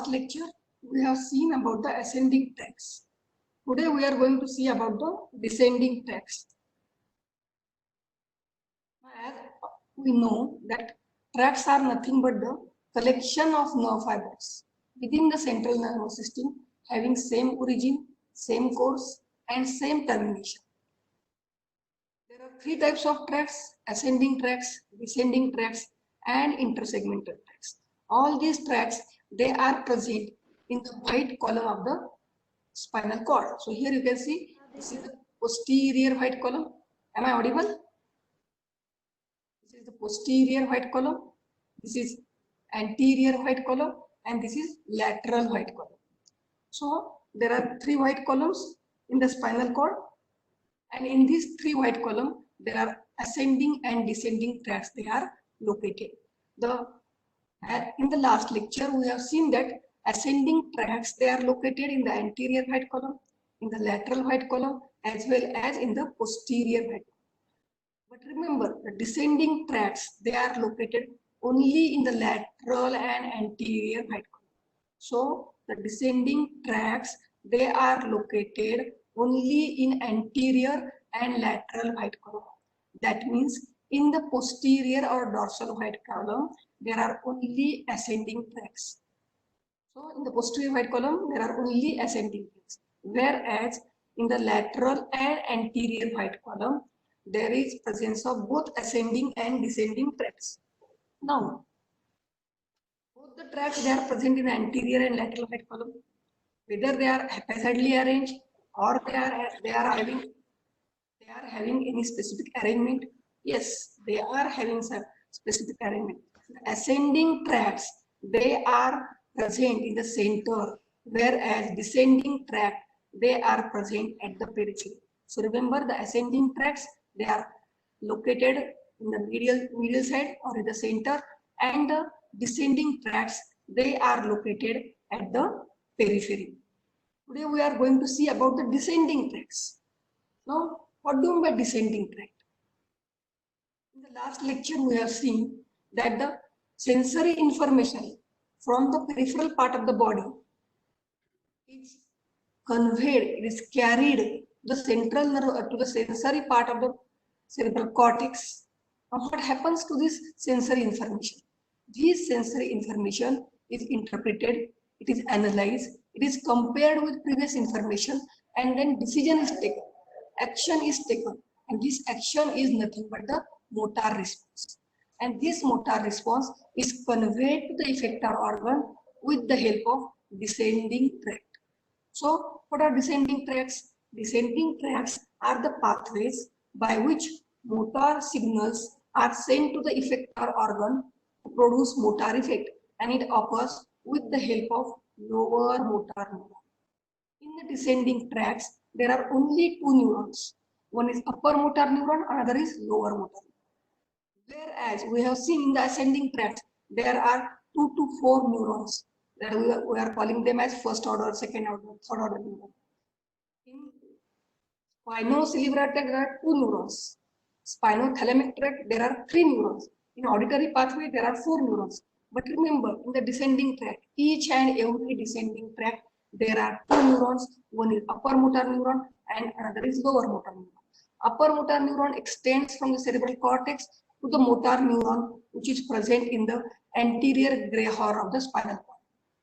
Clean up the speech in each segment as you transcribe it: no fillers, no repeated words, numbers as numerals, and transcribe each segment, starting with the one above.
last lecture, we have seen about the ascending tracks. Today we are going to see about the descending tracks. As we know that tracks are nothing but the collection of nerve fibers within the central nervous system having same origin, same course and same termination. There are three types of tracks: ascending tracks, descending tracks and intersegmental tracks. All these tracks, they are present in the white column of the spinal cord. So here you can see this is the posterior white column. Am I audible? This is the posterior white column. This is anterior white column and this is lateral white column. So there are three white columns in the spinal cord, and in these three white columns there are ascending and descending tracks. They are located. In the last lecture we have seen that ascending tracks, they are located in the anterior white column, in the lateral white column as well as in the posterior white column. But remember, the descending tracks, they are located only in the lateral and anterior white column. So the descending tracks, they are located only in anterior and lateral white column. That means in the posterior or dorsal white column, there are only ascending tracks. So in the posterior white column, there are only ascending tracks. Whereas in the lateral and anterior white column, there is presence of both ascending and descending tracks. Now, both the tracks, they are present in the anterior and lateral white column. Whether they are haphazardly arranged or they are having any specific arrangement. Yes, they are having some specific arrangement. The ascending tracks, they are present in the center, whereas descending tract, they are present at the periphery. So remember, the ascending tracks, they are located in the medial side or in the center, and the descending tracks, they are located at the periphery. Today we are going to see about the descending tracks. Now, what do you mean by descending tract? In the last lecture, we have seen that the sensory information from the peripheral part of the body is conveyed, it is carried to the central nerve, to the sensory part of the cerebral cortex. Now, what happens to this sensory information? This sensory information is interpreted, it is analyzed, it is compared with previous information, and then decision is taken, action is taken, and this action is nothing but the motor response. And this motor response is conveyed to the effector organ with the help of descending tract. So, what are descending tracts? Descending tracts are the pathways by which motor signals are sent to the effector organ to produce motor effect, and it occurs with the help of lower motor neuron. In the descending tracts, there are only two neurons. One is upper motor neuron, another is lower motor neuron. Whereas we have seen in the ascending tract, there are 2 to 4 neurons. That we are calling them as first order, second order, third order neuron. In spinocerebellar tract, there are 2 neurons. Spinothalamic tract, there are 3 neurons. In auditory pathway, there are 4 neurons. But remember, in the descending tract, each and every descending tract, there are 2 neurons. One is upper motor neuron and another is lower motor neuron. Upper motor neuron extends from the cerebral cortex to the motor neuron, which is present in the anterior gray horn of the spinal cord.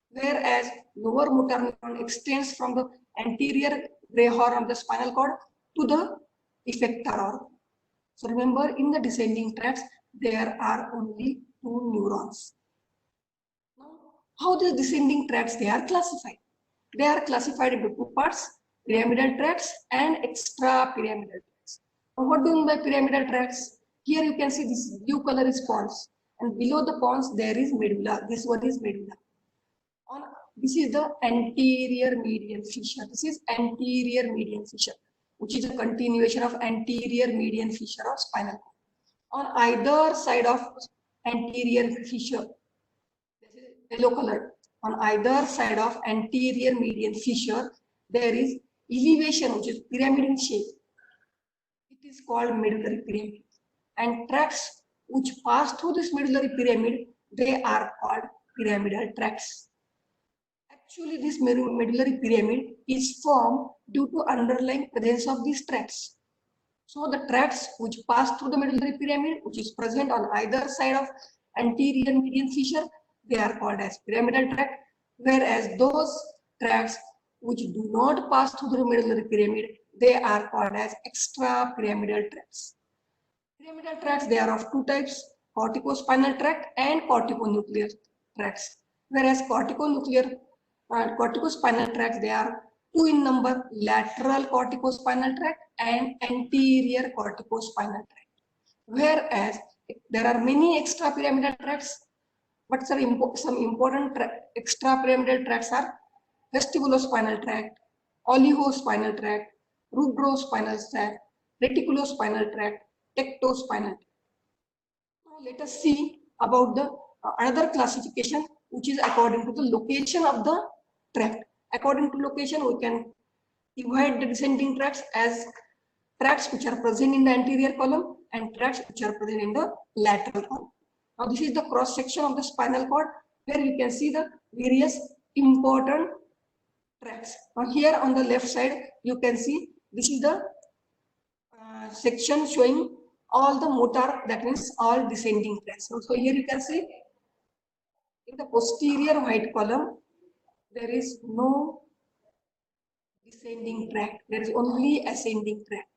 Whereas lower motor neuron extends from the anterior gray horn of the spinal cord to the effector organ. So remember, in the descending tracts, there are only 2 neurons. Now, how the descending tracts, they are classified? They are classified into 2 parts, pyramidal tracts and extrapyramidal tracts. Now, what do you mean by pyramidal tracts? Here you can see this blue color is pons, and below the pons there is medulla. This one is medulla. This is the anterior median fissure. This is anterior median fissure, which is a continuation of anterior median fissure of spinal cord. On either side of anterior fissure, this is yellow color. On either side of anterior median fissure, there is elevation, which is pyramid in shape. It is called medullary pyramid. And tracts which pass through this medullary pyramid, they are called pyramidal tracts. Actually, this medullary pyramid is formed due to underlying presence of these tracts. So the tracts which pass through the medullary pyramid, which is present on either side of anterior median fissure, they are called as pyramidal tract, whereas those tracts which do not pass through the medullary pyramid, they are called as extrapyramidal tracts. Pyramidal tracts, they are of two types, corticospinal tract and corticonuclear tracts. Whereas corticospinal tracts, they are two in number, lateral corticospinal tract and anterior corticospinal tract. Whereas there are many extrapyramidal tracts, but some important extrapyramidal tracts are vestibulospinal tract, oligospinal tract, rubrospinal tract, reticulospinal tract, tectospinal tract. Now let us see about the another classification, which is according to the location of the tract. According to location, we can divide the descending tracts as tracts which are present in the anterior column and tracts which are present in the lateral column. Now this is the cross section of the spinal cord, where you can see the various important tracts. Now here on the left side, you can see this is the section showing all the motor, that means all descending tracts. So here you can see in the posterior white column, there is no descending tract, there is only ascending tract.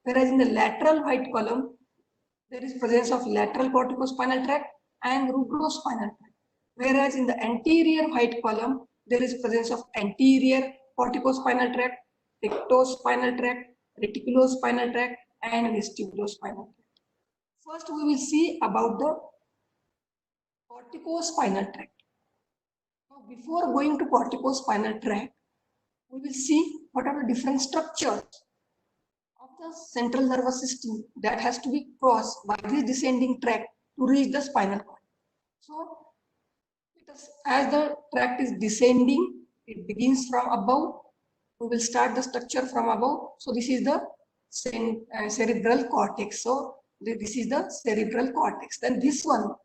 Whereas in the lateral white column, there is presence of lateral corticospinal tract and rubrospinal tract. Whereas in the anterior white column, there is presence of anterior corticospinal tract, tectospinal tract, reticulospinal tract, and vestibulospinal tract. First, we will see about the corticospinal tract. Now, before going to corticospinal tract, we will see what are the different structures of the central nervous system that has to be crossed by this descending tract to reach the spinal cord. So, as the tract is descending, it begins from above. We will start the structure from above. So, this is the cerebral cortex. So, this is the cerebral cortex. Then this one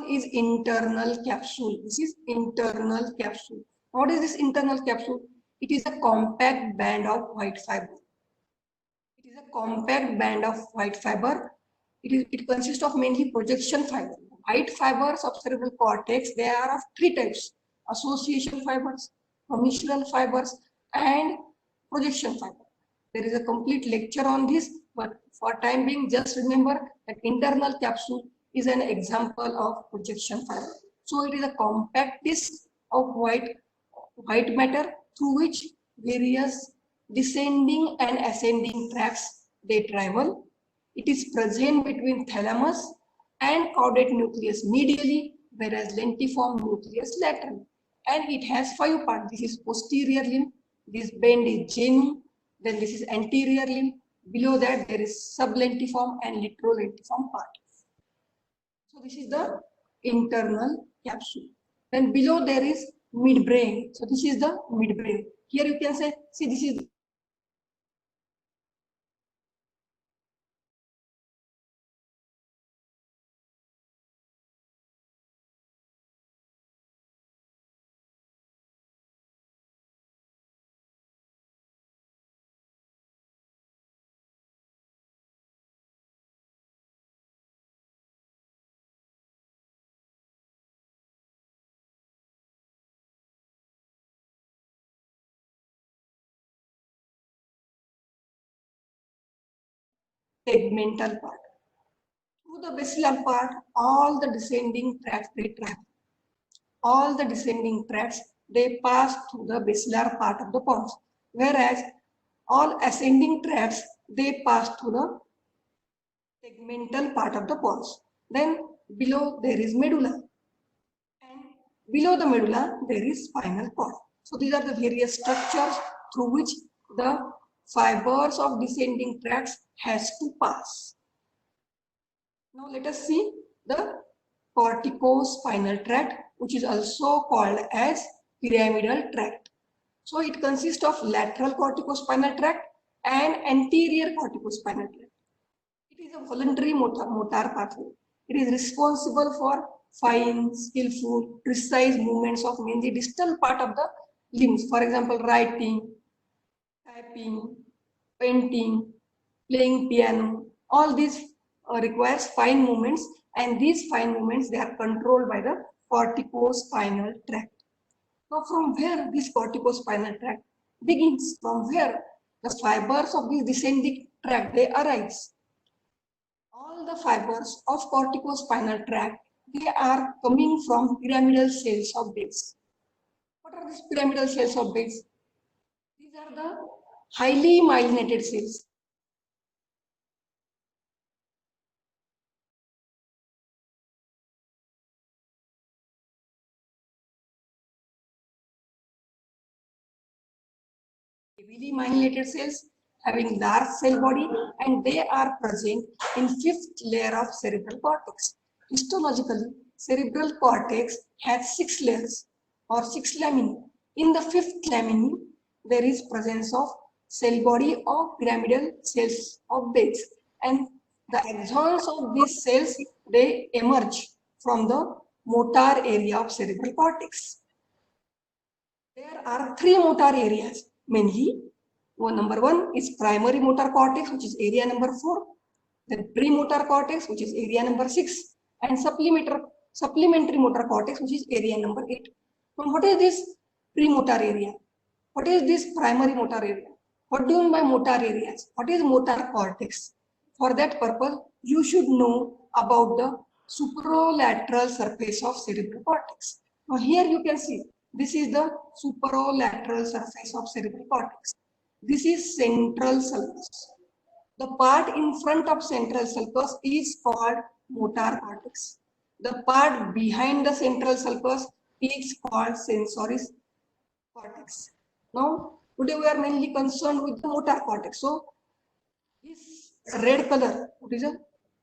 is internal capsule. This is internal capsule. What is this internal capsule? It is a compact band of white fiber. It is a compact band of white fiber. It consists of mainly projection fiber. White fibers of cerebral cortex, they are of three types: association fibers, commissural fibers, and projection fiber. There is a complete lecture on this, but for time being, just remember that internal capsule is an example of projection fiber. So it is a compact disc of white matter through which various descending and ascending tracts they travel. It is present between thalamus and caudate nucleus medially, whereas lentiform nucleus laterally. And it has 5 parts. This is posterior limb, this bend is genu, then this is anterior limb. Below that there is sublentiform and laterolentiform part. So this is the internal capsule. Then below there is midbrain. So this is the midbrain. Here you can say, see, this is tegmental part. Through the basilar part, all the descending tracts they travel. All the descending tracts they pass through the basilar part of the pons, whereas all ascending tracts they pass through the tegmental part of the pons. Then below there is medulla, and below the medulla there is spinal cord. So these are the various structures through which the fibers of descending tracts has to pass. Now let us see the corticospinal tract, which is also called as pyramidal tract. So it consists of lateral corticospinal tract and anterior corticospinal tract. It is a voluntary motor pathway. It is responsible for fine, skillful, precise movements of mainly distal part of the limbs. For example, writing, typing, painting, playing piano. All these requires fine movements, and these fine movements they are controlled by the corticospinal tract. Now, from where this corticospinal tract begins, from where the fibers of this descending tract they arise. All the fibers of corticospinal tract they are coming from pyramidal cells of base. What are these pyramidal cells of base? These are the highly myelinated cells. Heavily myelinated cells having large cell body, and they are present in fifth layer of cerebral cortex. Histologically, cerebral cortex has 6 layers or 6 laminae. In the fifth laminae, there is presence of cell body of pyramidal cells of base, and the axons of these cells they emerge from the motor area of cerebral cortex. There are 3 motor areas mainly. Number 1 is primary motor cortex, which is area number 4. Then premotor cortex, which is area number 6, and supplementary motor cortex, which is area number 8. Now, what is this premotor area? What is this primary motor area? What do you mean by motor areas? What is motor cortex? For that purpose, you should know about the superolateral surface of cerebral cortex. Now, here you can see this is the superolateral surface of cerebral cortex. This is central sulcus. The part in front of central sulcus is called motor cortex. The part behind the central sulcus is called sensory cortex. Now, today we are mainly concerned with the motor cortex. So, this red color, what is a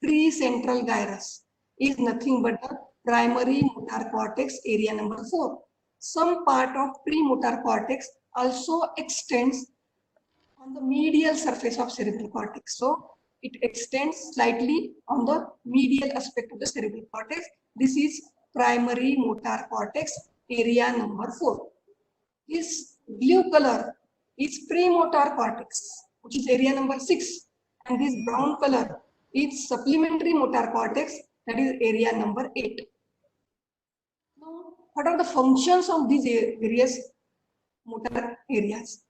precentral gyrus, is nothing but the primary motor cortex area number 4. Some part of premotor cortex also extends on the medial surface of cerebral cortex. So it extends slightly on the medial aspect of the cerebral cortex. This is primary motor cortex area number 4. This blue color is premotor cortex, which is area number 6. And this brown color is supplementary motor cortex, that is area number 8. Now, what are the functions of these various motor areas?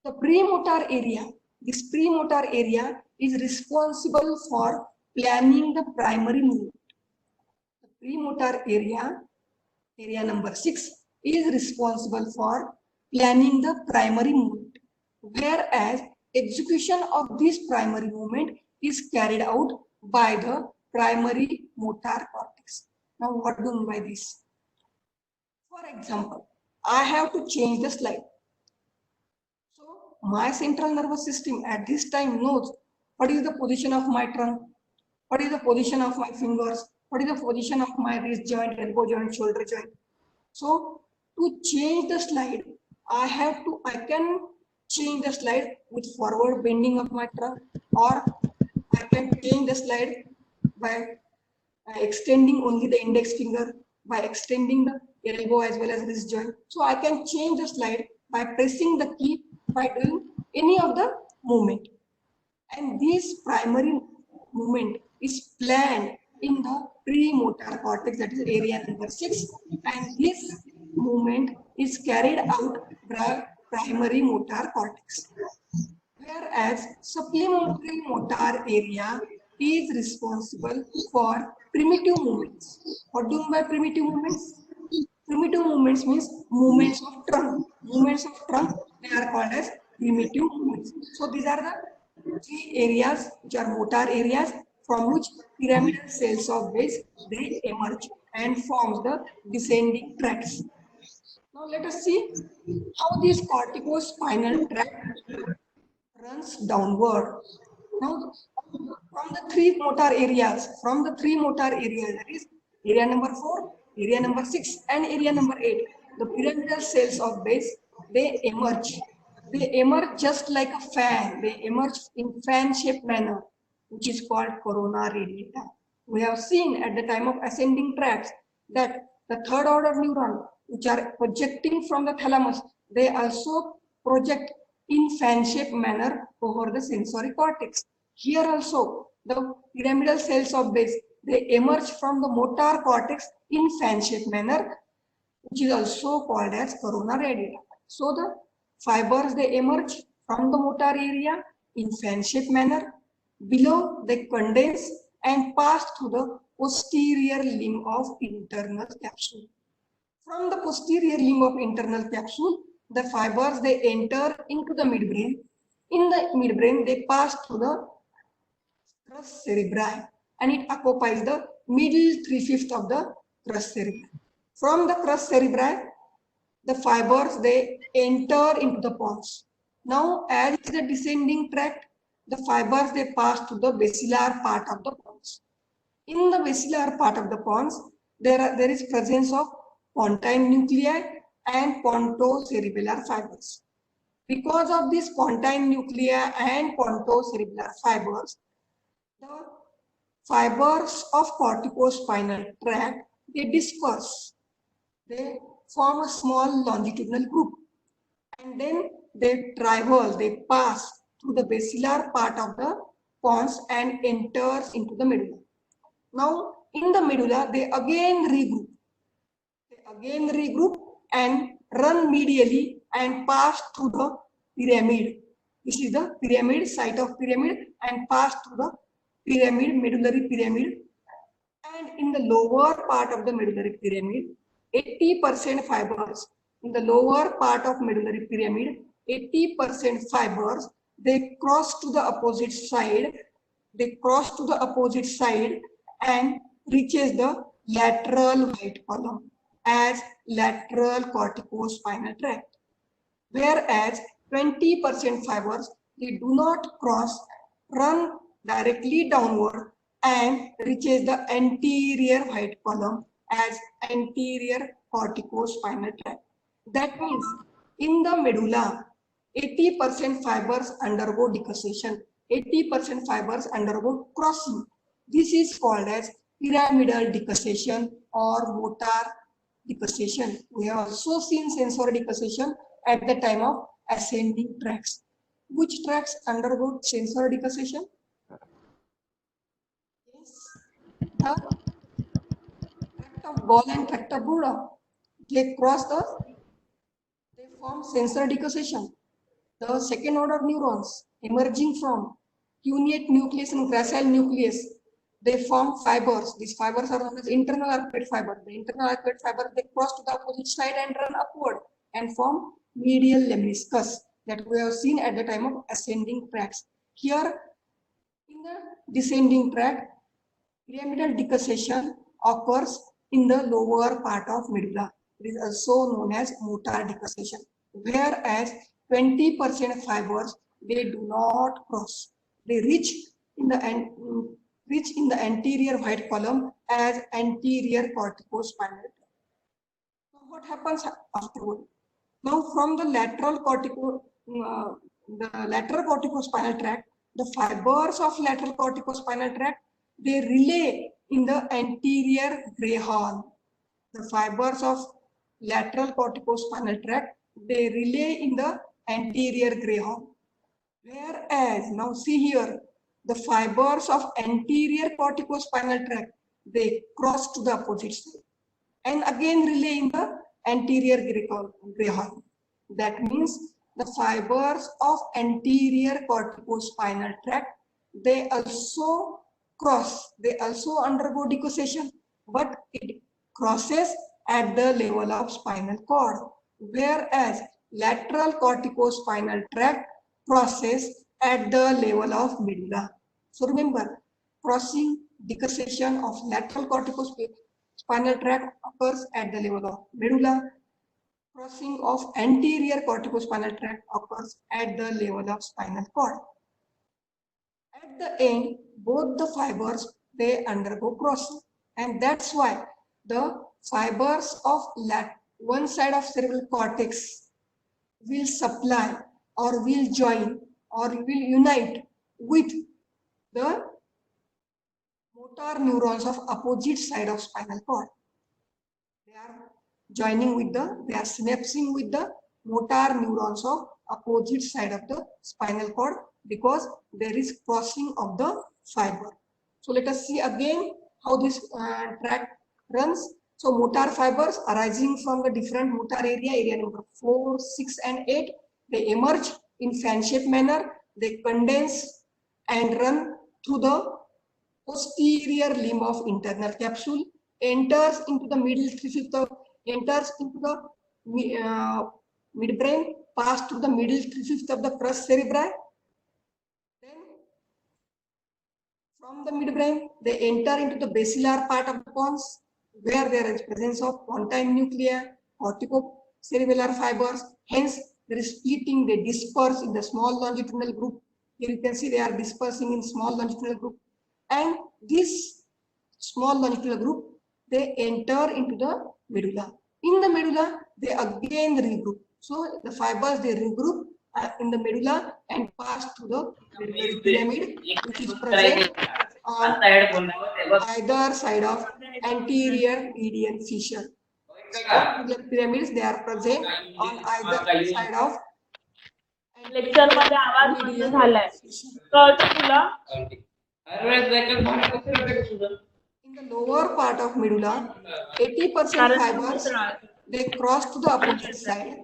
The premotor area, this premotor area is responsible for planning the primary movement. The premotor area, area number 6, is responsible for planning the primary movement, whereas execution of this primary movement is carried out by the primary motor cortex. Now, what do you mean by this? For example, I have to change the slide. My central nervous system at this time knows what is the position of my trunk, what is the position of my fingers, what is the position of my wrist joint, elbow joint, shoulder joint. So to change the slide, I can change the slide with forward bending of my trunk, or I can change the slide by extending only the index finger, by extending the elbow as well as wrist joint. So I can change the slide by pressing the key by doing any of the movement. And this primary movement is planned in the premotor cortex, that is area number 6, and this movement is carried out by primary motor cortex. Whereas supplementary motor area is responsible for primitive movements. What do you mean by primitive movements? Primitive movements means movements of trunk. Movements of trunk, they are called as primitive movements. So these are the 3 areas which are motor areas from which pyramidal cells of base they emerge and forms the descending tracts. Now let us see how this corticospinal tract runs downward. Now from the 3 motor areas, that is area number 4, area number 6 and area number 8, the pyramidal cells of base they emerge. They emerge just like a fan. They emerge in fan-shaped manner, which is called corona radiata. We have seen at the time of ascending tracts, that the third order neuron, which are projecting from the thalamus, they also project in fan-shaped manner over the sensory cortex. Here also, the pyramidal cells of base, they emerge from the motor cortex in fan-shaped manner, which is also called as corona radiata. So the fibers, they emerge from the motor area in fan-shaped manner. Below, they condense and pass through the posterior limb of internal capsule. From the posterior limb of internal capsule, the fibers, they enter into the midbrain. In the midbrain, they pass through the crus cerebri and it occupies the middle 3/5 of the crus cerebri. From the crus cerebri, the fibers, they enter into the pons. Now, as it is a descending tract, the fibers, they pass to the basilar part of the pons. In the basilar part of the pons, there is presence of pontine nuclei and pontocerebellar fibers. Because of these pontine nuclei and pontocerebellar fibers, the fibers of corticospinal tract, they disperse. They form a small longitudinal group and then they travel, they pass through the basilar part of the pons and enters into the medulla. Now in the medulla, they again regroup. And run medially and pass through the pyramid. This is the pyramid, site of pyramid, and pass through the pyramid, medullary pyramid. And in the lower part of the medullary pyramid, 80% fibers. In the lower part of medullary pyramid, 80% fibers, they cross to the opposite side. They cross to the opposite side and reaches the lateral white column as lateral corticospinal tract. Whereas 20% fibers, they do not cross, run directly downward and reaches the anterior white column as anterior corticospinal tract. That means in the medulla, 80% fibers undergo decussation, 80% fibers undergo crossing. This is called as pyramidal decussation or motor decussation. We have also seen sensory decussation at the time of ascending tracts. Which tracts undergo sensory decussation? Yes, the tract of Gall and tract of Broda. They form sensory decussation. The second order neurons emerging from cuneate nucleus and gracile nucleus, they form fibers. These fibers are known as internal arcuate fiber. The internal arcuate fiber, they cross to the opposite side and run upward and form medial lemniscus that we have seen at the time of ascending tracts. Here in the descending tract, pyramidal decussation occurs in the lower part of medulla. It is also known as motor decussation. Whereas 20% fibers, they do not cross. They reach in the anterior white column as anterior corticospinal tract. Now what happens afterward? Now from the lateral corticospinal tract, the fibers of lateral corticospinal tract, they relay in the anterior gray horn. The fibers of lateral corticospinal tract, they relay in the anterior gray horn. Whereas, now see here, the fibers of anterior corticospinal tract, they cross to the opposite side and again relay in the anterior gray horn. That means the fibers of anterior corticospinal tract, they also cross, they also undergo decussation, but it crosses at the level of spinal cord, whereas lateral corticospinal tract crosses at the level of medulla. So remember, crossing decussation of lateral corticospinal tract occurs at the level of medulla. Crossing of anterior corticospinal tract occurs at the level of spinal cord. At the end, both the fibers, they undergo crossing, and that's why the fibers of one side of cerebral cortex will supply or will join or will unite with the motor neurons of opposite side of spinal cord. joining with they are synapsing with the motor neurons of opposite side of the spinal cord because there is crossing of the fiber. So let us see again how this tract runs. So motor fibers arising from the different motor area number 4, 6 and 8, they emerge in fan-shaped manner, they condense and run through the posterior limb of internal capsule, enters into the middle three-fifths of, enters into the midbrain, pass through the middle three-fifths of the crus cerebri. Then from the midbrain, they enter into the basilar part of the pons, where there is presence of pontine nuclei, corticocerebellar fibers. Hence, there is splitting, they disperse in the small longitudinal group. Here you can see they are dispersing in small longitudinal group. And this small longitudinal group, they enter into the medulla. In the medulla, they again regroup. So the fibers, they regroup in the medulla and pass through the medullary pyramid, which is present on either side of anterior median fissure. So the pyramids, they are present on either side of lecture मध्ये आवाज बंद झालाय कळतं तुला in the lower part of medulla, 80% fibers, they cross to the opposite side,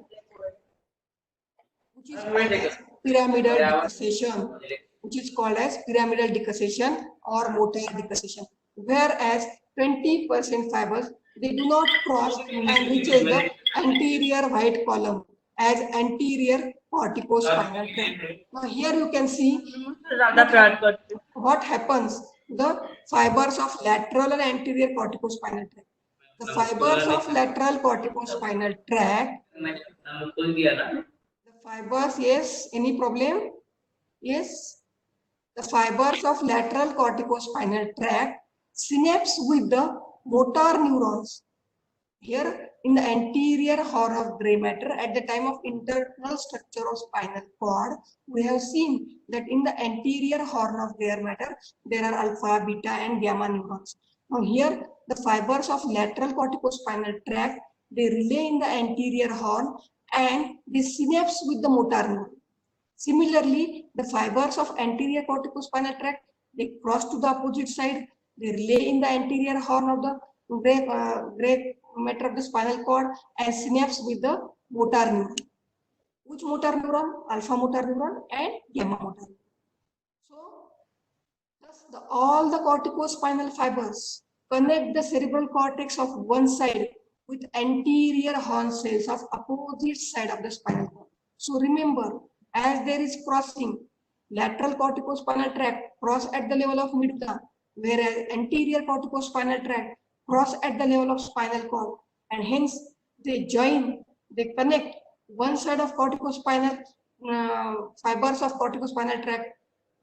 which is called as pyramidal decussation, which is called as pyramidal decussation or motor decussation. Whereas 20% fibers, they do not cross and reaches the anterior white column as anterior corticospinal tract. Now here you can see what happens to the fibers of lateral and anterior corticospinal tract. The fibers of lateral corticospinal tract, the fibers, yes, any problem? Yes, the fibers of lateral corticospinal tract synapse with the motor neurons. Here in the anterior horn of gray matter, at the time of internal structure of spinal cord, we have seen that in the anterior horn of gray matter, there are alpha, beta and gamma neurons. Now here, the fibers of lateral corticospinal tract, they relay in the anterior horn and they synapse with the motor neuron. Similarly, the fibers of anterior corticospinal tract, they cross to the opposite side, they relay in the anterior horn of the gray matter of the spinal cord and synapse with the motor neuron. Which motor neuron? Alpha motor neuron and gamma motor neuron. So, thus all the corticospinal fibers connect the cerebral cortex of one side with anterior horn cells of opposite side of the spinal cord. So remember, as there is crossing, lateral corticospinal tract cross at the level of medulla, whereas anterior corticospinal tract cross at the level of spinal cord, and hence they join, they connect one side of corticospinal fibers of corticospinal tract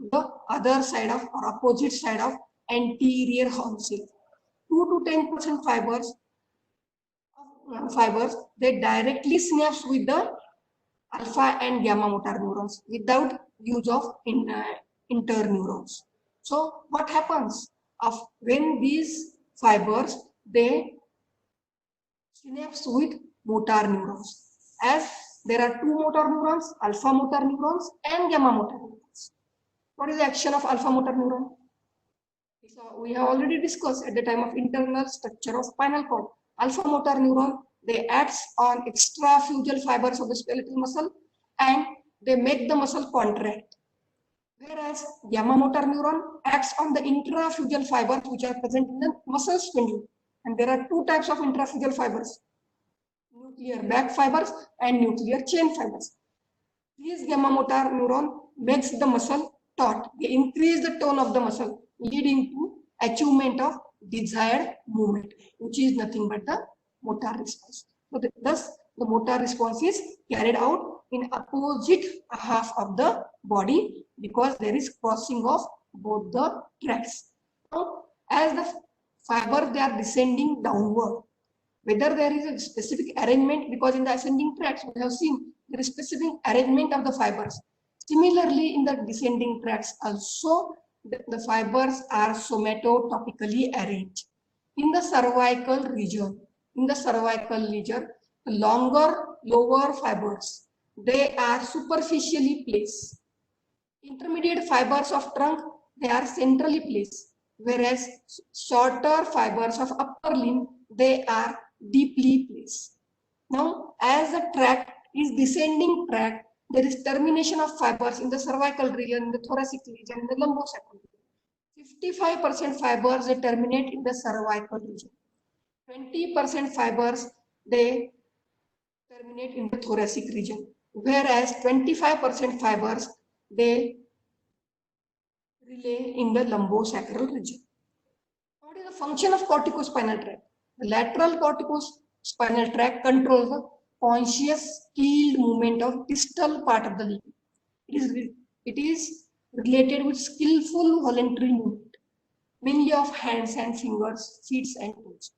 to the other side of or opposite side of anterior horn cell. 2 to 10% fibers, they directly synapse with the alpha and gamma motor neurons without use of interneurons. So what happens when these fibers, they synapse with motor neurons? As there are two motor neurons, alpha motor neurons and gamma motor neurons. What is the action of alpha motor neuron? So we have already discussed at the time of internal structure of spinal cord. Alpha motor neuron, they acts on extraphyseal fibers of the skeletal muscle and they make the muscle contract. Whereas gamma motor neuron acts on the intrafusial fibers which are present in the muscle spindle. And there are two types of intrafusial fibers, nuclear back fibers and nuclear chain fibers. These gamma motor neuron makes the muscle taut. They increase the tone of the muscle, leading to achievement of desired movement, which is nothing but the motor response. So thus the motor response is carried out in opposite half of the body because there is crossing of both the tracts. Now, as the fibers, they are descending downward, whether there is a specific arrangement, because in the ascending tracts we have seen there is specific arrangement of the fibers. Similarly, in the descending tracts also the fibers are somatotopically arranged. In the cervical region, in the cervical region, the longer lower fibers, they are superficially placed. Intermediate fibers of trunk, they are centrally placed, whereas shorter fibers of upper limb, they are deeply placed. Now, as the tract is descending tract, there is termination of fibers in the cervical region, in the thoracic region, in the lumbosacral region. 55% fibers they terminate in the cervical region. 20% fibers they terminate in the thoracic region, whereas 25% fibers they relay in the lumbosacral region. What is the function of corticospinal tract? The lateral corticospinal tract controls the conscious keeled movement of distal part of the limb. It is related with skillful voluntary movement, mainly of hands and fingers, feet and toes.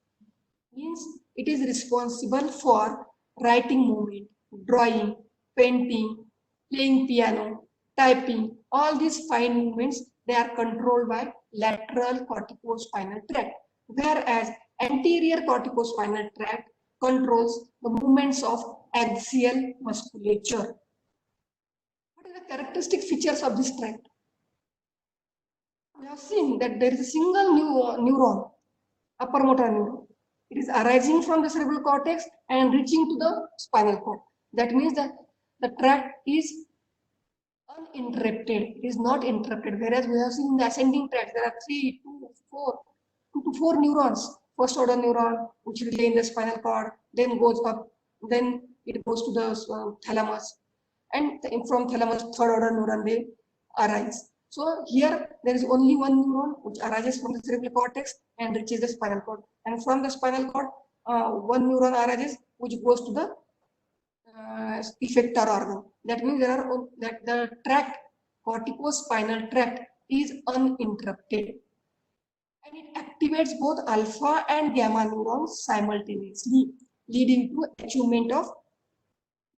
Means it is responsible for writing movement, drawing, painting, playing piano, typing. All these fine movements, they are controlled by lateral corticospinal tract, whereas anterior corticospinal tract controls the movements of axial musculature. What are the characteristic features of this tract? We have seen that there is a single neuron, upper motor neuron. It is arising from the cerebral cortex and reaching to the spinal cord. That means that the tract is uninterrupted. It is not interrupted. Whereas we have seen in the ascending tract, there are 2 to 4 neurons. First order neuron, which relay in the spinal cord, then goes up, then it goes to the thalamus. And from thalamus, third order neuron, they arise. So here there is only one neuron which arises from the cerebral cortex and reaches the spinal cord. And from the spinal cord, one neuron arises which goes to the effector organ. That means that the tract, corticospinal tract, is uninterrupted. And it activates both alpha and gamma neurons simultaneously, leading to achievement of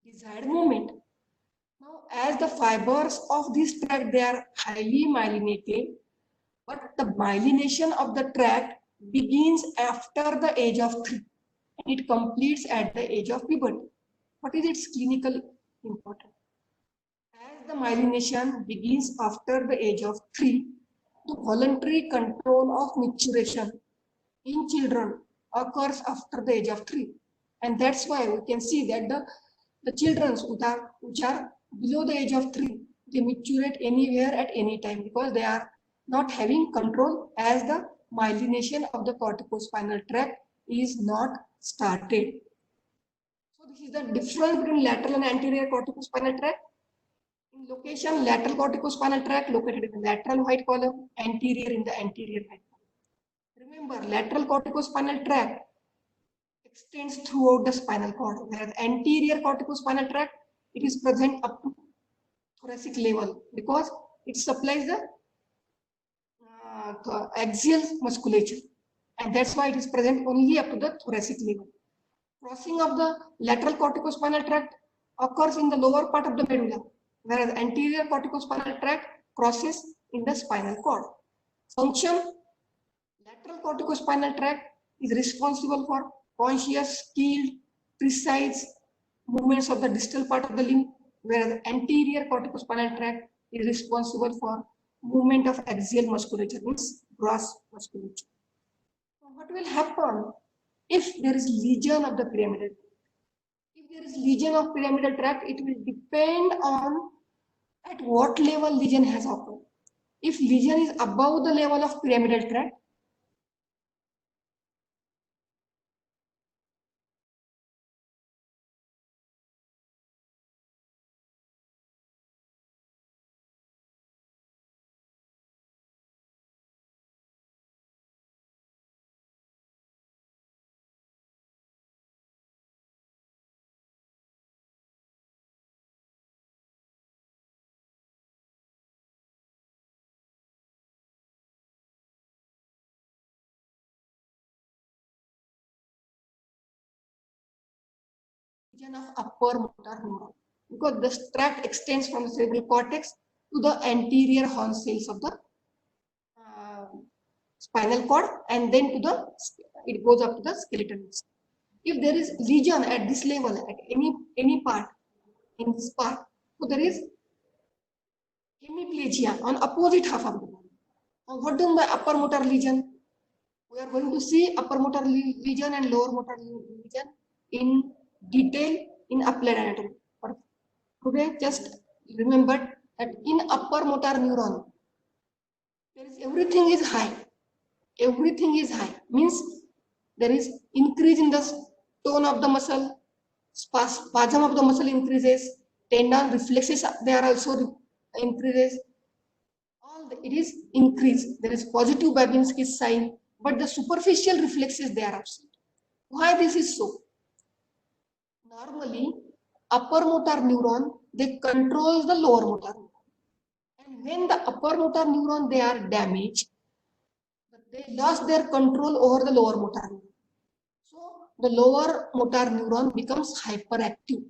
desired movement. Now, as the fibers of this tract, they are highly myelinated, but the myelination of the tract begins after the age of 3 and it completes at the age of puberty. What is its clinical importance? As the myelination begins after the age of 3, the voluntary control of maturation in children occurs after the age of 3. And that's why we can see that the children which are below the age of 3, they maturate anywhere at any time because they are not having control as the myelination of the corticospinal tract is not started. So this is the difference between lateral and anterior corticospinal tract. In location, lateral corticospinal tract located in the lateral white column, anterior in the anterior white column. Remember, lateral corticospinal tract extends throughout the spinal cord, whereas anterior corticospinal tract, it is present up to thoracic level because it supplies the axial musculature, and that's why it is present only up to the thoracic level. Crossing of the lateral corticospinal tract occurs in the lower part of the medulla, whereas anterior corticospinal tract crosses in the spinal cord. Function: lateral corticospinal tract is responsible for conscious, skilled, precise movements of the distal part of the limb, whereas anterior corticospinal tract is responsible for movement of axial musculature, means gross musculature. So what will happen if there is lesion of the pyramidal tract? If there is lesion of pyramidal tract, it will depend on at what level lesion has occurred. If lesion is above the level of pyramidal tract, region of upper motor neuron, because the tract extends from the cerebral cortex to the anterior horn cells of the spinal cord, and then to the it goes up to the skeleton. if there is lesion at this level, at any part, in this part, so there is hemiplegia on opposite half of the body. Now, what done by upper motor lesion? We are going to see upper motor lesion and lower motor lesion in detail in applied anatomy. But today, just remember that in upper motor neuron, there is everything is high. Everything is high means there is increase in the tone of the muscle, spasm of the muscle increases, tendon reflexes they are also increases. It is increased. There is positive Babinski sign, but the superficial reflexes they are absent. Why this is so? Normally, upper motor neuron they control the lower motor neuron, and when the upper motor neuron they are damaged, they lost their control over the lower motor neuron. So the lower motor neuron becomes hyperactive,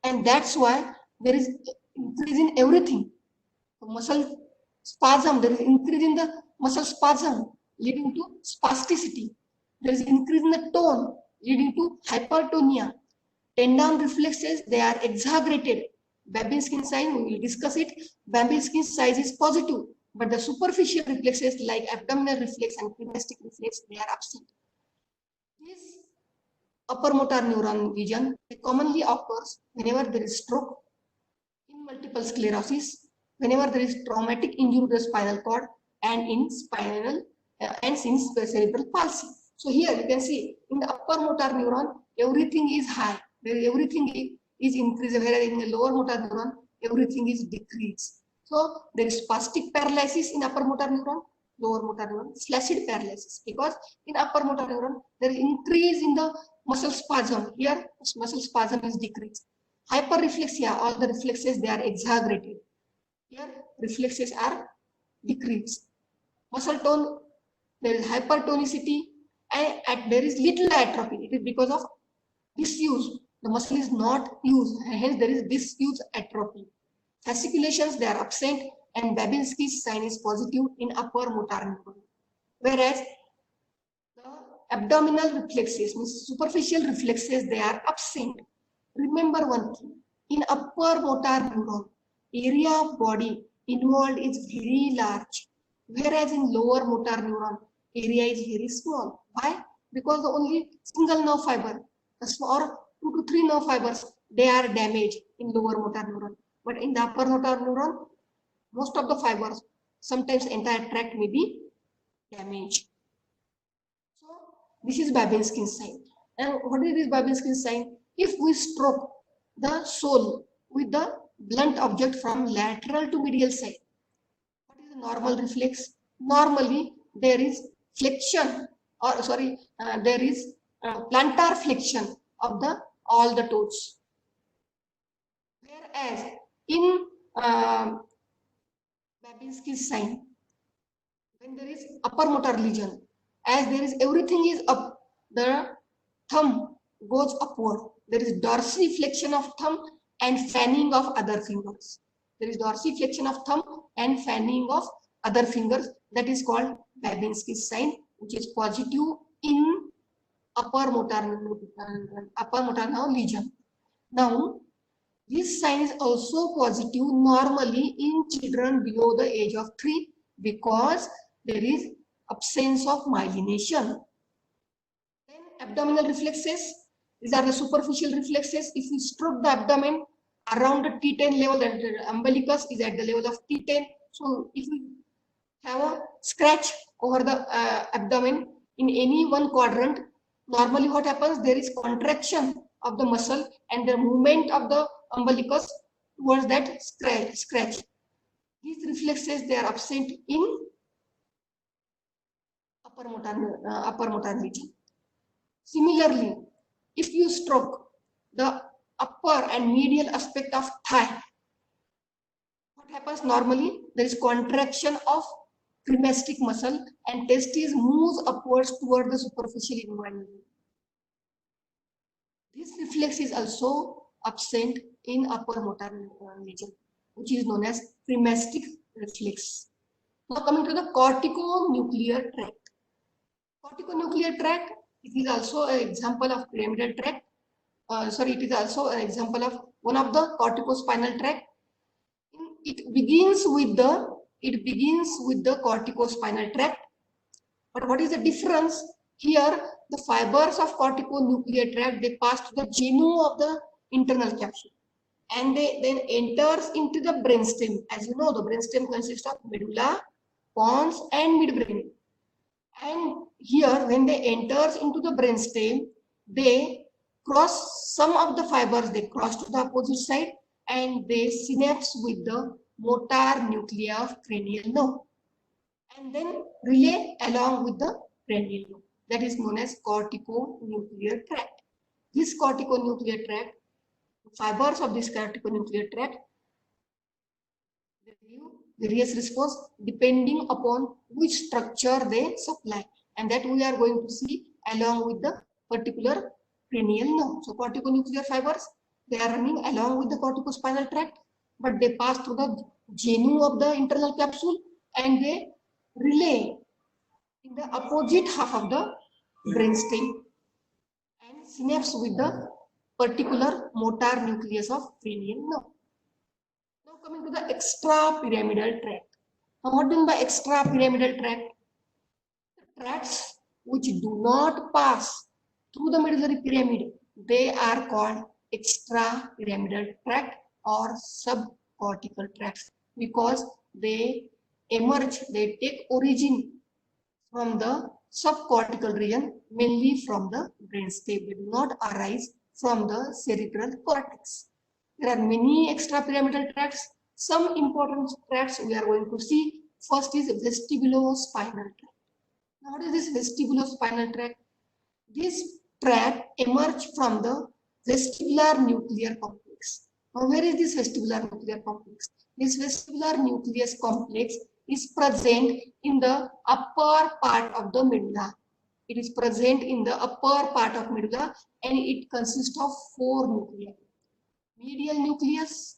and that's why there is increase in everything. Muscle spasm, there is increase in the muscle spasm leading to spasticity. There is increase in the tone leading to hypertonia. Tendon reflexes, they are exaggerated. Babinski sign, we will discuss it. Babinski size is positive, but the superficial reflexes like abdominal reflex and cremastic reflex, they are absent. This upper motor neuron lesion commonly occurs whenever there is stroke, in multiple sclerosis, whenever there is traumatic injury to the spinal cord, and in spinal and in cerebral palsy. So here you can see in the upper motor neuron everything is high, everything is increased, whereas in the lower motor neuron everything is decreased. So there is spastic paralysis in upper motor neuron, lower motor neuron flaccid paralysis, because in upper motor neuron there is increase in the muscle spasm. Here muscle spasm is decreased. Hyperreflexia, all the reflexes they are exaggerated. Here reflexes are decreased. Muscle tone, there is hypertonicity, and there is little atrophy. It is because of disuse. The muscle is not used, and hence there is disuse atrophy. Fasciculations they are absent, and Babinski's sign is positive in upper motor neuron. Whereas the abdominal reflexes, means superficial reflexes, they are absent. Remember one thing, in upper motor neuron, area of body involved is very large, whereas in lower motor neuron, area is very small. Why? Because the only single nerve fiber, or 2 to 3 nerve fibers, they are damaged in lower motor neuron. But in the upper motor neuron, most of the fibers, sometimes entire tract may be damaged. So this is Babinski sign. And what is this Babinski sign? If we stroke the sole with the blunt object from lateral to medial side, what is the normal reflex? Normally there is flexion, or there is plantar flexion of all the toes. Whereas in Babinski's sign, when there is upper motor lesion, as there is everything is up, the thumb goes upward. There is dorsiflexion of thumb and fanning of other fingers. There is dorsiflexion of thumb and fanning of other fingers. That is called Babinski's sign, which is positive in upper motor neuron lesion. Now, this sign is also positive normally in children below the age of 3, because there is absence of myelination. Then abdominal reflexes, these are the superficial reflexes. If you stroke the abdomen around the T10 level, then the umbilicus is at the level of T10. So if you have a scratch over the abdomen in any one quadrant, normally what happens, there is contraction of the muscle and the movement of the umbilicus towards that scratch. These reflexes they are absent in upper motor region. Similarly, if you stroke the upper and medial aspect of thigh, what happens normally? There is contraction of cremastic muscle and testes moves upwards toward the superficial environment. This reflex is also absent in upper motor region, which is known as cremastic reflex. Now coming to the corticonuclear tract. Corticonuclear tract, It is also an example of pyramidal tract. It is also an example of one of the corticospinal tract. It begins with the corticospinal tract. But what is the difference? Here, the fibers of corticonuclear tract, they pass to the genu of the internal capsule, and they then enters into the brainstem. As you know, the brainstem consists of medulla, pons, and midbrain. And here, when they enters into the brainstem, they cross some of the fibers, they cross to the opposite side, and they synapse with the motor nuclei of cranial nerve, and then relay along with the cranial nerve. That is known as corticonuclear tract. This corticonuclear tract, fibers of this corticonuclear tract, they give various response depending upon which structure they supply, and that we are going to see along with the particular cranial nerve. So corticonuclear fibers, they are running along with the corticospinal tract, but they pass through the genu of the internal capsule, and they relay in the opposite half of the brainstem and synapse with the particular motor nucleus of cranial nerve. Now coming to the extrapyramidal tract. Now what do you mean by extrapyramidal tract? The tracts which do not pass through the medullary pyramid, they are called extrapyramidal tract or subcortical tracts, because they emerge, they take origin from the subcortical region, mainly from the brainstem. They do not arise from the cerebral cortex. There are many extrapyramidal tracts. Some important tracts we are going to see. First is vestibulospinal tract. Now, what is this vestibulospinal tract? This tract emerges from the vestibular nuclear complex. Now, where is this vestibular nuclear complex? This vestibular nucleus complex is present in the upper part of the medulla. It is present in the upper part of medulla, and it consists of 4 nuclei: medial nucleus,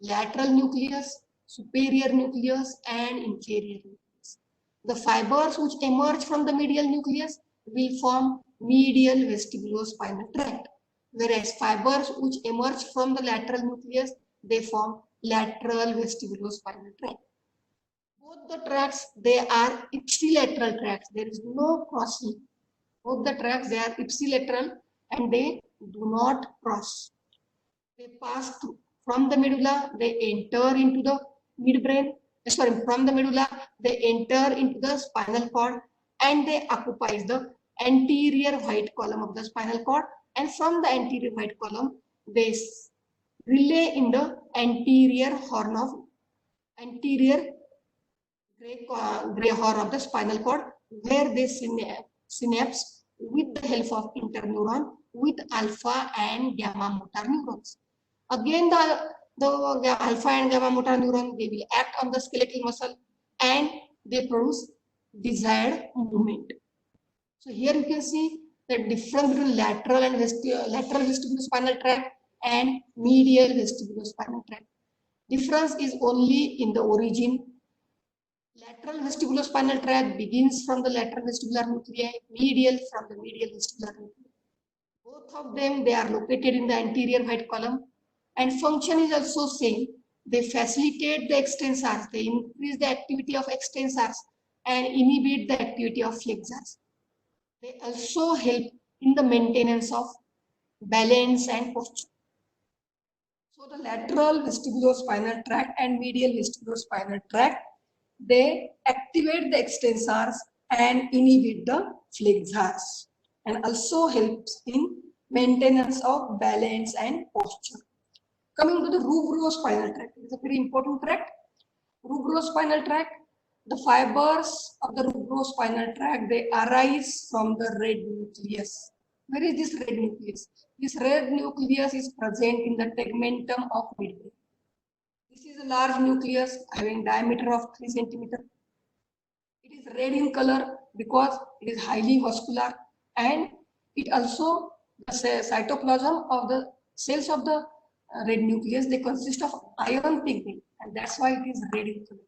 lateral nucleus, superior nucleus, and inferior nucleus. The fibers which emerge from the medial nucleus will form medial vestibulospinal tract, whereas fibers which emerge from the lateral nucleus, they form lateral vestibulospinal tract. Both the tracts, they are ipsilateral tracts. There is no crossing. Both the tracts, they are ipsilateral and they do not cross. They pass through from the medulla, they enter into the midbrain. From the medulla, they enter into the spinal cord, and they occupy the anterior white column of the spinal cord. And from the anterior white column, they relay in the anterior gray horn of the spinal cord, where they synapse with the help of interneuron with alpha and gamma motor neurons. Again, the alpha and gamma motor neuron, they will act on the skeletal muscle and they produce desired movement. So here you can see the difference between lateral vestibulospinal tract and medial vestibulospinal tract. Difference is only in the origin. Lateral vestibulospinal tract begins from the lateral vestibular nuclei, medial from the medial vestibular nuclei. Both of them, they are located in the anterior white column, and function is also same. They facilitate the extensors, they increase the activity of extensors and inhibit the activity of flexors. They also help in the maintenance of balance and posture. So the lateral vestibulospinal tract and medial vestibulospinal tract, they activate the extensors and inhibit the flexors, and also helps in maintenance of balance and posture. Coming to the rubrospinal tract, it is a very important tract. Rubrospinal tract, the fibers of the rubrospinal tract, they arise from the red nucleus. Where is this red nucleus? This red nucleus is present in the tegmentum of midbrain. This is a large nucleus having diameter of 3 centimeters. It is red in color because it is highly vascular, and it also, the cytoplasm of the cells of the red nucleus, they consist of iron pigment, and that's why it is red in color.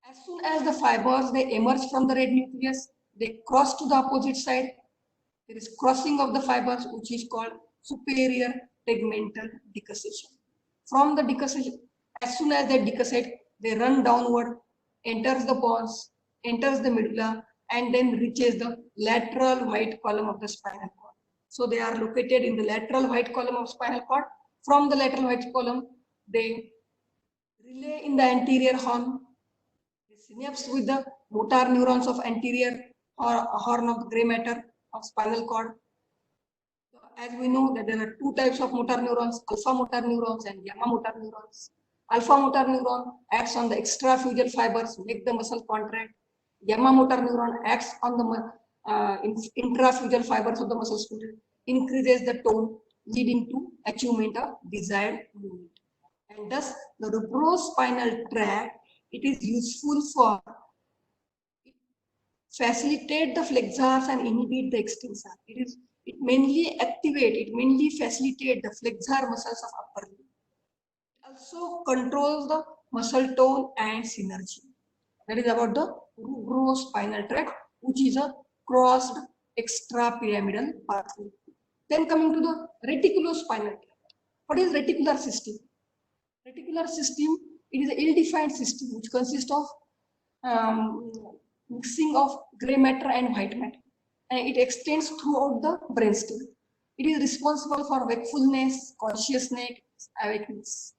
As soon as the fibers, they emerge from the red nucleus, they cross to the opposite side, There is crossing of the fibers, which is called superior tegmental decussation. From the decussation, as soon as they decussate, they run downward, enters the pons, enters the medulla, and then reaches the lateral white column of the spinal cord. So they are located in the lateral white column of spinal cord. From the lateral white column, they relay in the anterior horn. They synapse with the motor neurons of anterior horn of gray matter of spinal cord. As we know that there are two types of motor neurons, alpha motor neurons and gamma motor neurons. Alpha motor neuron acts on the extraphyseal fibers, make the muscle contract. Gamma motor neuron acts on the intraphyseal fibers of the muscle spindle, increases the tone, leading to achievement of desired movement. And thus, the rubrospinal tract, it is useful for facilitate the flexors and inhibit the extensor. It mainly facilitate the flexor muscles of upper limb. It also controls the muscle tone and synergy. That is about the rubrospinal tract, which is a crossed extrapyramidal pathway. Then coming to the reticulospinal tract. What is reticular system? Reticular system, it is an ill-defined system which consists of mixing of gray matter and white matter, and it extends throughout the brainstem. It is responsible for wakefulness, consciousness, awakeness.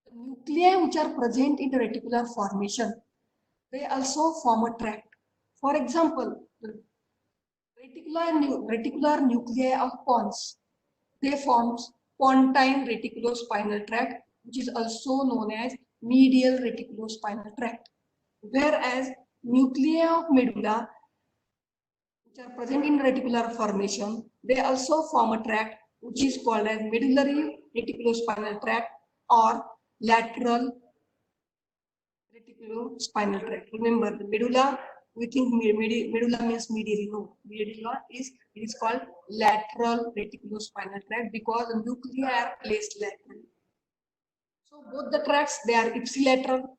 The nuclei which are present in the reticular formation, they also form a tract. For example, the reticular nuclei of pons, they form pontine reticulospinal tract, which is also known as medial reticulospinal tract. Whereas nuclei of medulla, which are present in reticular formation, they also form a tract which is called as medullary reticulospinal tract or lateral reticulospinal tract. Remember, the medulla, we think medulla means medially. No, medulla it is called lateral reticulospinal tract because the nuclei are placed laterally. So both the tracts, they are ipsilateral.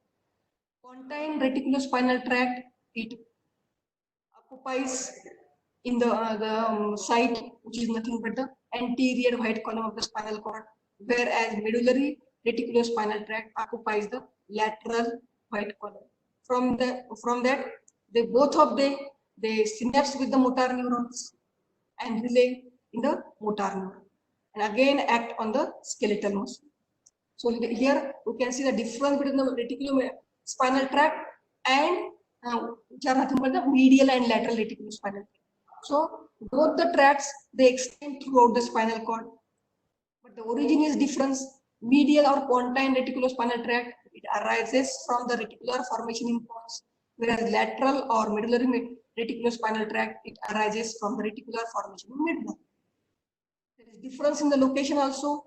Pontine reticulospinal tract, it occupies in the site which is nothing but the anterior white column of the spinal cord, whereas medullary reticulospinal tract occupies the lateral white column. From that, they synapse with the motor neurons and relay in the motor neuron, and again act on the skeletal muscle. So here we can see the difference between the reticulospinal tract and which are nothing but the medial and lateral reticulospinal tract. So both the tracts, they extend throughout the spinal cord, but the origin is different. Medial or pontine reticulospinal tract, it arises from the reticular formation in pons, whereas lateral or medullary reticulospinal tract, it arises from the reticular formation in medulla. There is difference in the location also.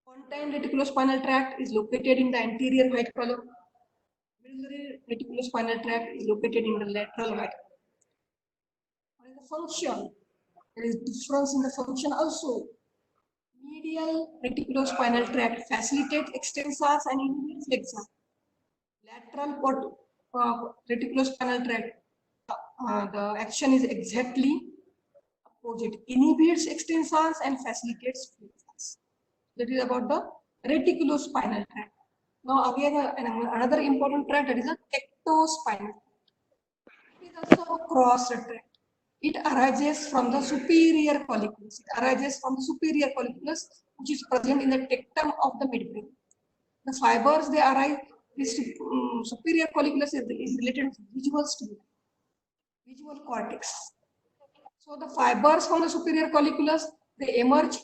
Pontine reticulospinal tract is located in the anterior white column. Medullary reticulospinal tract is located in the lateral white column. What is the function? There is difference in the function also. Medial reticulospinal tract facilitates extensors and inhibits flexors. Lateral reticulospinal tract, the action is exactly opposite. Inhibits extensors and facilitates flexors. That is about the reticulospinal tract. Now again another important tract, that is the tectospinal tract. It is also a crossed tract. It arises from the superior colliculus. Which is present in the tectum of the midbrain. The fibers, they arise. This superior colliculus is related to visual stimuli, visual cortex. So the fibers from the superior colliculus, they emerge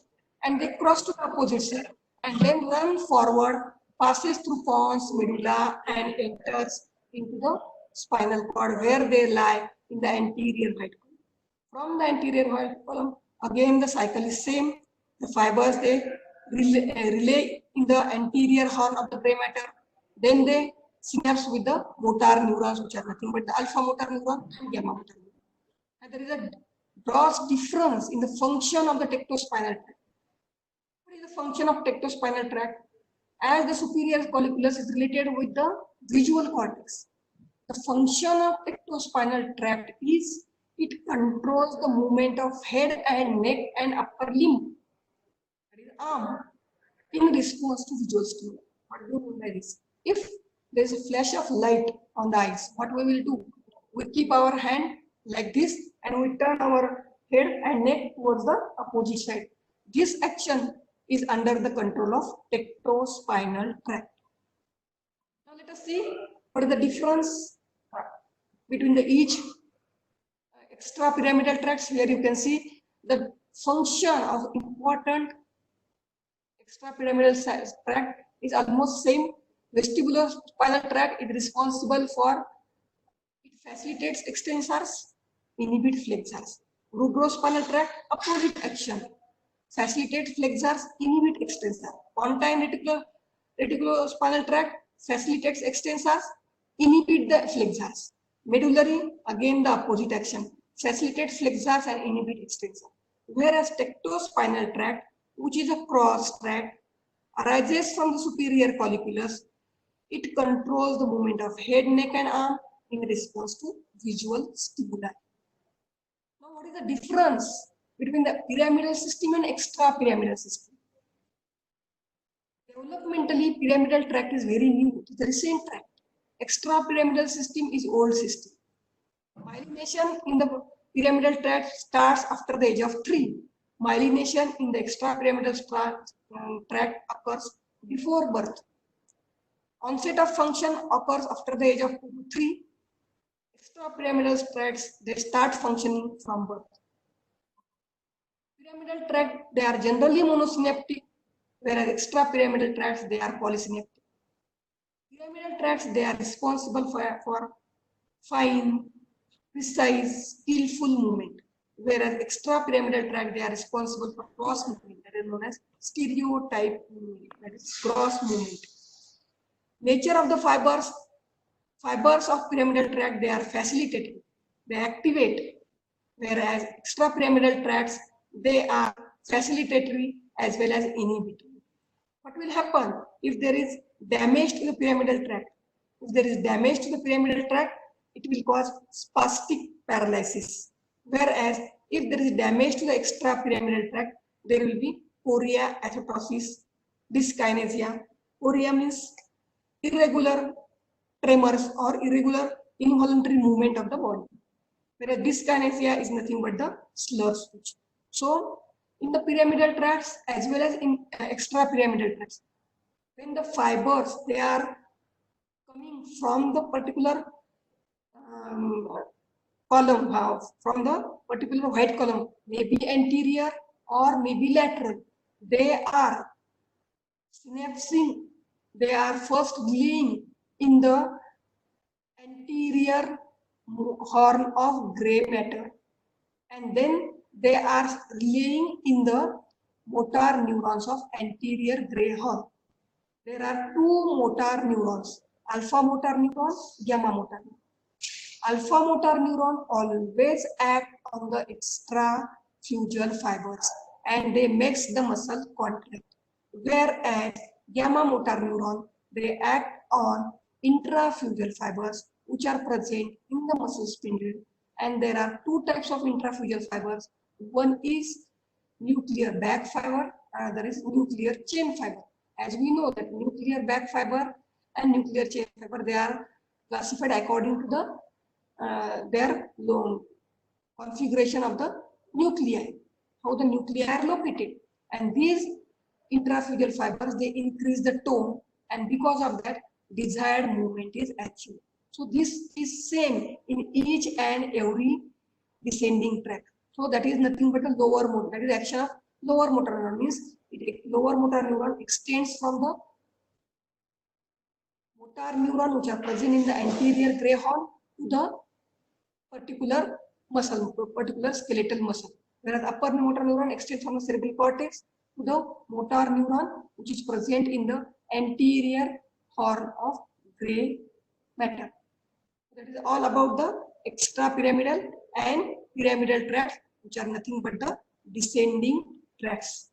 and they cross to the opposite side and then run forward, passes through pons, medulla, and enters into the spinal cord, where they lie in the anterior white column. From the anterior white column, again the cycle is same. The fibers, they relay in the anterior horn of the gray matter. Then they synapse with the motor neurons, which are nothing but the alpha motor neuron and gamma motor neuron. And there is a gross difference in the function of the tectospinal tract. What is the function of tectospinal tract? As the superior colliculus is related with the visual cortex, the function of tectospinal tract is It controls the movement of head and neck and upper limb, that is arm, in response to visual stimuli. What do you mean by this? If there is a flash of light on the eyes, what we will do? We keep our hand like this and we turn our head and neck towards the opposite side. This action is under the control of tectospinal tract. Now let us see what is the difference between the each extrapyramidal tracts. Here you can see the function of important extrapyramidal tract is almost same. Vestibular spinal tract is responsible for, it facilitates extensors, inhibit flexors. Rubrospinal tract, opposite action, facilitate flexors, inhibit extensors. Pontine reticulospinal tract facilitates extensors, inhibit the flexors. Medullary, again the opposite action, facilitates flexors and inhibit extensors. Whereas tectospinal tract, which is a cross tract, arises from the superior colliculus. It controls the movement of head, neck, and arm in response to visual stimuli. Now, what is the difference between the pyramidal system and extrapyramidal system? Developmentally, pyramidal tract is very new. It is a recent tract. Extrapyramidal system is old system. Myelination in the pyramidal tract starts after the age of 3. Myelination in the extrapyramidal tract occurs before birth. Onset of function occurs after the age of 2 to 3. Extrapyramidal tracts, they start functioning from birth. Pyramidal tract, they are generally monosynaptic, whereas extrapyramidal tracts, they are polysynaptic. Pyramidal tracts, they are responsible for fine, precise, skillful movement, whereas extrapyramidal tract, they are responsible for cross movement, that is known as stereotype movement, that is cross movement. Nature of the fibers of pyramidal tract, they are facilitative, they activate, whereas extrapyramidal tracts, they are facilitatory as well as inhibitory. What will happen if there is damage to the pyramidal tract? If there is damage to the pyramidal tract, it will cause spastic paralysis. Whereas if there is damage to the extrapyramidal tract, there will be chorea, athetosis, dyskinesia. Chorea means irregular tremors or irregular involuntary movement of the body, whereas dyskinesia is nothing but the slur speech. So in the pyramidal tracts as well as in extrapyramidal tracts, when the fibers, they are coming from the particular column, from the particular white column, maybe anterior or maybe lateral, they are synapsing, they are first laying in the anterior horn of gray matter, and then they are laying in the motor neurons of anterior gray horn. There are two motor neurons, alpha motor neuron, gamma motor neuron. Alpha motor neuron always act on the extraphysial fibers and they makes the muscle contract, whereas gamma motor neuron, they act on intraphysial fibers which are present in the muscle spindle. And there are two types of intraphysial fibers. One is nuclear bag fiber, another is nuclear chain fiber. As we know that nuclear bag fiber and nuclear chain fiber, they are classified according to the their configuration of the nuclei, how the nuclei are located. And these intraphysial fibers, they increase the tone, and because of that, desired movement is achieved. So this is same in each and every descending tract. So that is nothing but a lower motor, that is action of lower motor neuron, means lower motor neuron extends from the motor neuron which are present in the anterior gray horn to the particular muscle, particular skeletal muscle. Whereas upper motor neuron extends from the cerebral cortex to the motor neuron which is present in the anterior horn of gray matter. That is all about the extrapyramidal and pyramidal tracts, which are nothing but the descending tracts.